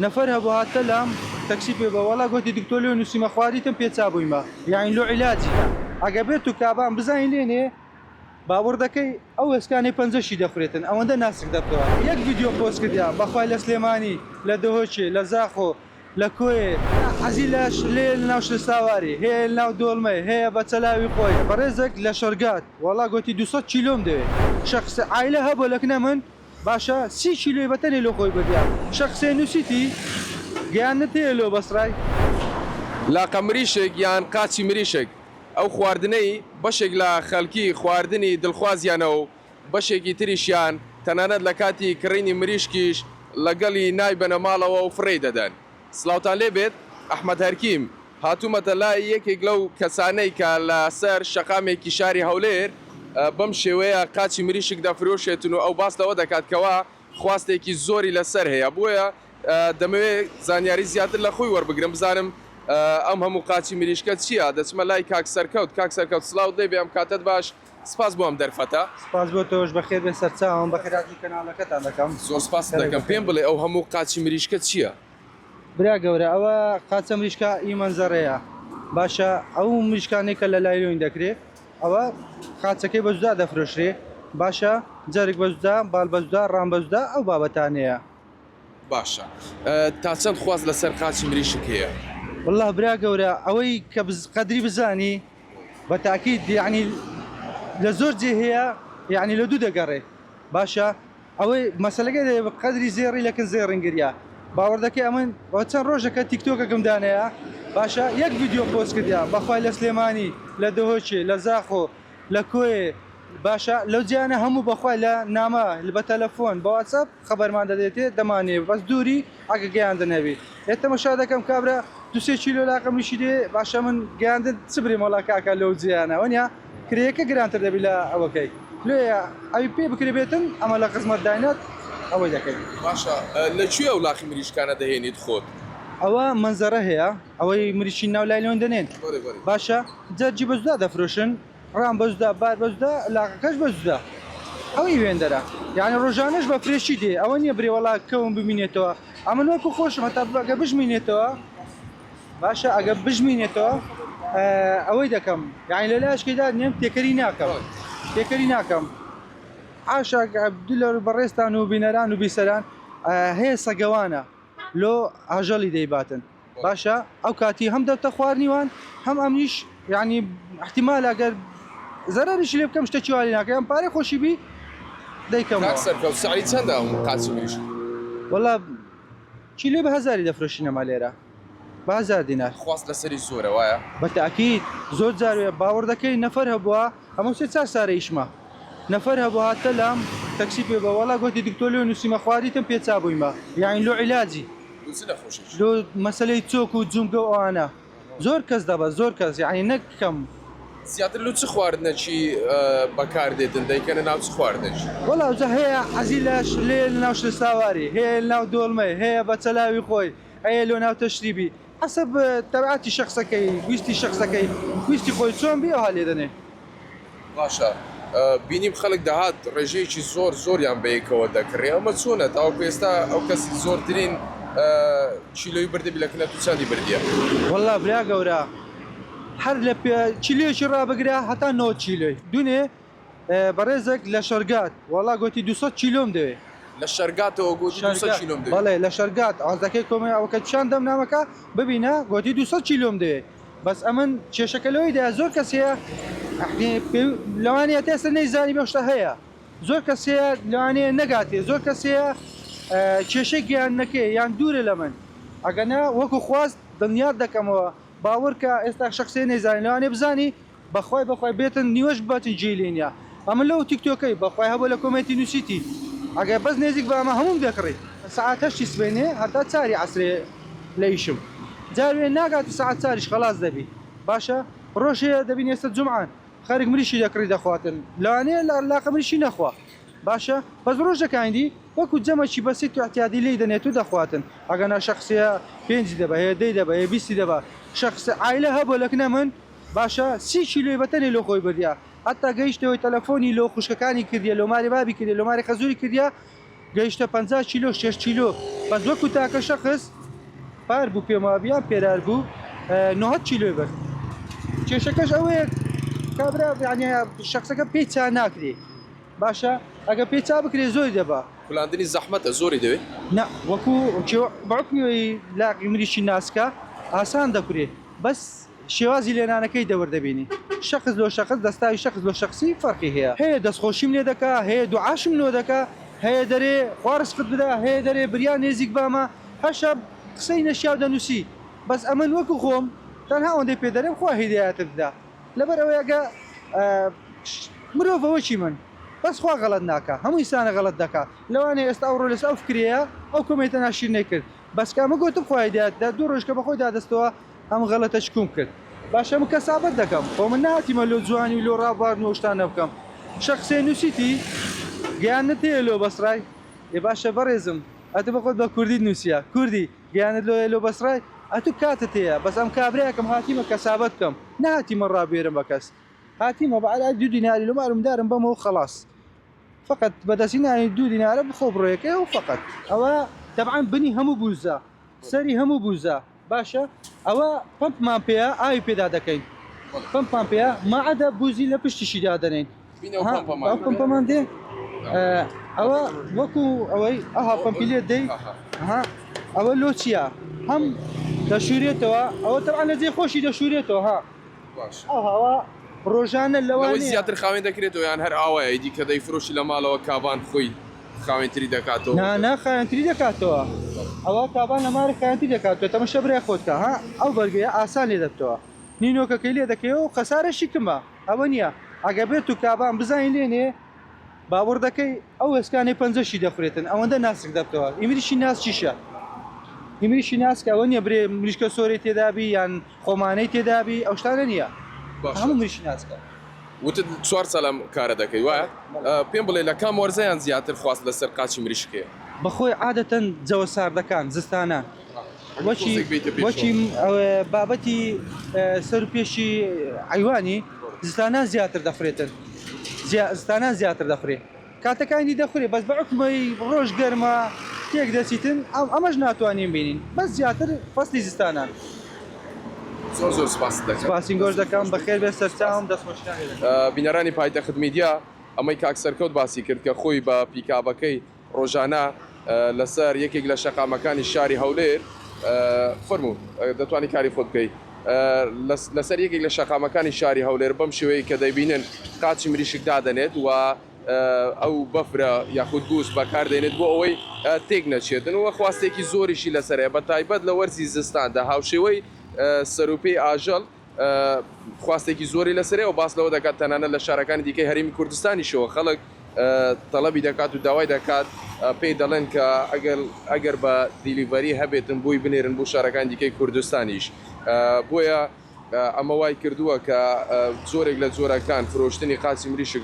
نفر هبو هاتا لام تاكسي بي والله قلت دكتور لو نسي مخواري تم بيتسا بويما يعني لو علاجي عقبيتو كابان بزاين ليني باور دكي او اسكاني 50 دفريتن او عند ناس دبتوا يك فيديو بوست كديا بخوي سليماني لدهوشي لزاخو لكوي عزيلاش ليل ناوش السواري هي ناو دولمي هي بتلاوي خويا برزق لشرقات والله قلت 200 كيلوم ده شخص عائله هبو لك نمن باشا 6 كيلو بتني لو خوي بديا شخص نسيتي جانتي لو بسراي لا قمريشك یان قاچی مریشک ئەو خواردنەی بەشێک لە خەڵکی خواردنی دڵخوازیانە و بەشێکی تریشیان تەنانەت لە کاتی کڕینی مریشکیش لەگەڵی نایبەنە ماڵەوە و فڕێ دەدەن. سلااوتان لێبێت ئەحمەد هەرکیم هاتوومەتە لای یەکێک لەو کەسانەی کە لەسەر شەقامێکی شاری هەولێر بەم شێوەیە قاچی مریشک دەفرۆشێتن و ئەو باس لەوە دەکاتکەوە خواستێکی زۆری لەسەر هەیە بۆیە دەمەوێت زانیاری زیاتر لە خۆی وەربگرم بزانم ئەم هەموو قاچی مریشکە چییە؟ دەچمە لای کاک سەرکەوت سلااو دەی بێم کاتت باش سپاس بۆ ئەم دەرفەتە سپاس بۆ تۆش بەخێر بێ سەرچاوم بەخێراتی کەناڵەکەتان دەکەم زۆر سپاس دەکەم پێم بڵێ ئەو هەموو قاچی مریشکە چییە؟ برا گەورە ئەوە قاچە مریشکە ئیمەنزەڕەیە باشە ئەو مریشکانێک کە لە لایلۆین دەکرێت ئەوە قاچەکەی بەزودا دەفرۆشرێ باشە جەرگ بەزودا باڵ بەزودا ڕام بەزودا ئەو بابەتانەیە باشە تا چەند خواست لەسەر قاچی مریشک هەیە؟ والله برا گەورە ئەوەی کە قەدری بزانی بە تاکید یعنی لە زۆر جێ هەیە یعنی لە دوو دەگەڕێ باشە ئەوەی مەسەلەکە بە قەدری زێڕی لەکن زێڕنگریا باوەڕ دەکەی ئەمن بە چەند ڕۆژەکە تیکتۆکەکەم دانەیە باشە یەک ڤیدیۆ پۆست کردیا بەخوای لە سلێمانی لە دهۆچێ لە زاخۆ لە کۆێ باشە لەو جیانە هەموو بەخوای لە نامە بە تەلەفۆن بە واتسەپ خەبەرمان دەدێتێ دەمانێ بەس دووری ئەگە گەیاندنەبی ئێتەمەشا دەکەم کابرا 2 کیلۆ لاقەمیشی دێ باشە من گەیاندن چبری مۆڵا کاکە لەو جیانە وەنیا کرێیەکە گرانتر دەبی لە ئەوەکەی لێە ئەوی پێ بکرێ بێتن ئەمە لە خزمەت داینەت ئەوەی دەکەین باشە لەکوێ ئەو لاقی مریشکانە دەهێنیت خۆت؟ ئەوە منزەرە هەیە ئەوەی مریشی ناو لایلۆن دەنێن باشە جەرجی بەزودا دەفرۆشن ڕام بەزودا بار بەزودا لاقەکەش بەزودا ئەوەی وێندەرە یعنی ڕۆژانەش بە فرێشی دێ ئەوە نییە برێوەڵا کەون ببینێتەوە ئەمە وەکو خۆشم هەتا ئەگە بژمینێتەوە باشە ئەگە بژمینێتەوە ئەوەی دەکەم یعنی لە لاشکیدا نێم تێکەری ناکەم عاشا عەبدولە بەڕێستان و بینەران و بیسەران هەیە سەگەوانە لۆ ئاژەڵی دەیباتن باشە ئەو کاتی هەم دەوتە خواردنیوان هەم ئەمنیش یعنی احتیمال ئەگەر زەرریشی لێ بکەم شتە چواری ناکە ئەم پارەی خۆشی بی دەیکەم سەرکەوت سعی چەندە ئەم قاچی مریشک؟ وەڵا کیلۆ بە 1000 دەفرۆشینەمە لێرە بە 1000 دینار خواست لەسەری زۆرە وایە؟ بە تاکید زۆر جاروێ باوەڕ دەکەی نەفەر هەبووە هەموو سێ چار سارە ئیشمە نەفەر هەبوو هاتە لام تاکسی پێ بە وەڵا گوتی دکتۆر لێ نووسی مەخواری تم پێچا بوویمە یعنی لۆ عیلاجی لۆ مەسەلەی چۆک و جومگە و ئەوانە زۆر کەس دەبە زۆر کەس یعنی نەکەم زیاتر لە چ خواردنەکی بەکاردێتن دەیکەنە ناو چ خواردنەکی؟ وەڵا ئەوجا هەیە عەزیلاش لێ ناو شتە ساواری هەیە ناو دۆڵمەی هەیە بە چەلاوی خۆی هەیە لۆ ناو تەشریبی حسب تەبعاتی شخصەکەی ویستی شخصەکەی ویستی خۆی چۆن بێ ئەوها لێ دەنێ باشە بینیم خەڵک داهات ڕێژەیەکی زۆریان بەیەکەوە دەکڕێ ئەمە چۆنە تاوەکو ئێستا ئەو کەسی زۆرترین کیلۆی بردەبی لە کنەت و چەندی بردیە؟ وەڵا برا گەورە هەر لە کیلۆیەکی ڕابگرا هەتا 9 کیلۆی دوێنێ بەڕێزێک لە شەرگات وەڵا گوتی 200 کیلۆم دەوێ لە شەرگاتەوە گوتی 200 کیلۆم دەوێت بەڵێ لە شەرگات ئازەکەی کۆمە ئەوکە چیان دەم نامەکە ببینە گوتی 200 کیلۆم دەوێ بەس ئەمن کێشەکە لەوەیدا زۆر کەسەیە لەوانەیە تێستا نەیزانی بەو شتە هەیە زۆر کەسەیە لەوانەیە نەگاتێ زۆر کەسەیە کێشەی گیان نەکەی یان دوورە لە من ئەگەنا وەکو خواست دڵنیار دەکەمەوە باوەڕکە ئێستا شخصێ نەیزانی لەوانێ بزانی بەخوای بێتن نیوەش باتن جێلێنیا ئەمە لەو تیکتۆکەی بەخوای هەبوو لە کۆمەتی نووسیتی ئەگەر بەس نێزیک بە ئەمە هەموم دەکڕێت سعات 8 سبێنێ هەتا 4 عەسرێ لە ئیشم جاروێ ناگات و سعات 4 خەلاص دەبی باشە ڕۆژەیە دەبین ئێستا جومعان خەرک مریشی دەکڕی دەخواتن لەوانەیە لاقە مریشی نەخوا باشە بەس ڕۆژەکانی وەکو جەمەکی بەسیت و احتیادی لی دەنێت و دەخواتن ئەگەنا شخصەیە 5 دەبە هەیە 10 دەبە هەیە 20 دەبە شخص عائلە هەبوو لەکنە من باشە 30 کیلۆی بەتەنێ لۆ خۆی بردیا حتا گەیشتەوەی تەلەفۆنی لۆ خوشکەکانی کردیە لۆماری بابی کردێ لۆماری خەزوری کردیا گەیشتە 50 کیلۆ 6 کیلۆ بەس وەکو تاکە شەخص پار بوو پێمابیان پێرار بوو 90 کیلۆ بەر کێشەکەش ئەوەیە کابرا یعنی شخصەکە پێی چا ناکرێ باشە ئەگە پێی چا بکرێ زۆری دەبا کولاندنی زەحمەتە زۆری دەوێت نه وەکو بەعکمیەوەی لاقی مریشی ناسکە ئاسان دەکرێ بەس شێوازی لێنانەکەی دەوەردەبینی شخص لۆ شخص دەستاوی شخص لۆ شخصی فەرقی هەیە هەیە دەستخۆشیم لێ دەکا هەیە دوعاشم لۆ دەکا هەیە دەرێ خوارسقت بدا هەیە دەرێ بریان نێزیک بامە هەشە قسەی نەشیاو دەنووسی بەس ئەمن وەکو خۆم تەنها ئەوەندەی پێ دەرێم خوا هیدایەتت بدا لەبەر ئەوەیەگە مرۆڤەوەچی من بەس خوا غەڵەت ناکە هەموو ئینسانە غەڵەت دەکا لەوانەیە ئێستا ئەوڕۆ لەس ئەو فکرەیە ئەو کۆمێتە ناشیر نەکرد بەس کامە گوتم خوا هیدایەتدا دوو ڕۆژکە بەخۆی دادەستەوە ئەم غەڵەتە چکوم کرد باشە من کەسابەت دەکەم خۆ من نهاتیمە لۆ جوانی و لۆ ڕابواردنەوە شتانە بکەم شەخسێ نووسیتی گیانت هەیە لۆ بەسڕای ێ باشە بەڕێزم ئەتە بەخۆت بە کوردی نووسە کوردی گیانت لۆ بەسڕای ئەتو کاتت هەیە بەس ئەم کابراەکەم هاتیمە کەسابەت بکەم نهاتیمە ڕابێرم بە کەس هاتیمە بەعلا 2 دیناری لە مارم دارم بەمەوە خەڵاس فقط بەدەستی نانی 2 دینارە بخۆ بڕۆیەکە و فقط ئەوە تەبعاً بنی هەموو بوزە سەری هەموو بوزە باشە ئەوە پمپمان پێەیە ئاوی پێدا دەکەین پمپمان پێەیە ماعەدە بوزی لە پشتیشیدا دەنین پمپەمان دێ ئەوە وەکو ئەوەی ئەها پمپی لێ دەی ئەوە لۆ چییە هەم دەشورێتەوە ئەوە تەبعاً لە جێ خۆشی دەشورێتەوە ها ئەوە ڕۆژانە لەوانەیە زیاتر خاوێن دەکرێتەوە یان هەر ئاوایە ئیدی کە دەیفرۆشی لە ماڵەوە کابان خۆی خاوێنتری دەکاتەوە نا خایەنتری دەکاتەوە ئەوە کابان لە مارە خایەنتری دەکاتەوە تەمەشە برای خۆتکە ها ئەو بەرگەیە ئاسان لێ دەبتەوە نینۆکەکەی لێ دەکەیەوە و خەسارەشی کمە ئەوە نییە ئەگە بێت و کابان بزانین لێنێ باوەڕ دەکەی ئەو هێسکانی 50شی دەخورێتن ئەوەندە ناسک دەبتەوە ئیمریشی ناس چیشە ئیمریشی ناسکە ئەوە نییە برێ مریشکە سۆری تێدابی یان خۆمانەی تێدابی ئەو شتانە نییە هەموو مریشی ناسکە وتت 4 سەلام کارە دەکەی وایە پێم بڵێ لە کام وەرزەیان زیاتر خواست لەسەر قاچی مریشکێ بەخۆی عادەتەن جەوە ساردەکان زستانە وەکی بابەتی سەر و پێشی عیوانی زستانان زیاتر دەفرێتن زستانان زیاتر دەفرێت کاتەکانی دەخورێ بەس بە حکمەی ڕۆژ گەرمە تێک دەچیتن ئەمەش ناتوانین بینین بەس زیاتر فەسلی زستانان زۆر سپاس دەکەم سپاسین گۆش دەکەم بەخێر بێ سەرچاوم دەستخۆشیان بینەرانی پایتەخت میدیا ئەمەی کاک سەرکەوت باسی کرد کە خۆی بە پیکابەکەی ڕۆژانە لەسەر یەکێک لە شەقامەکانی شاری هەولێر فەرموو دەتوانی کاری خۆت بکەیت لەسەر یەکێک لە شەقامەکانی شاری هەولێر بەم شێوەیە کە دەیبینن قاچی مریشک دادەنێت و ئەو بەفرە یاخود گوست بەکاردێنێت بۆ ئەوەی تێک نەچێتن وە خواستێکی زۆریشی لەسەرەیە بە تایبەت لە وەرزی زستاندا هاوشێوەی سەرروپەی ئاژەڵ خواستێکی زۆری لەسەرێ و باس لەوە دەکات تەنانە لە شارەکانی دیکەی هەرێمی کوردستانیشەوە خەڵک تەڵەبی دەکات و داوای دەکات پێی دەڵێن کە ئەگەر بە دیلیڤەری هەبێتن بۆی بنێرن بۆ شارەکان دیکەی کوردستانیش بۆیە ئەمە وای کردووە کە زۆرێک لە جۆرەکان فرۆشتنی قاچی مریشک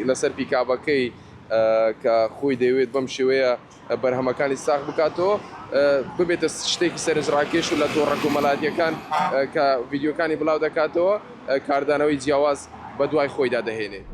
لەسەر پیکابەکەی کە خۆی دەوێت بەم شێوەیە بەرهەمەکانی ساخ بکاتەوە ببێتە شتێکی سەرنجڕاکێش و لە تۆڕە کۆمەڵاتیەکان کە ڤیددیۆکانی بڵاو دەکاتەوە کاردانەوەی جیاواز بە دوای خۆیدا دەهێنێت.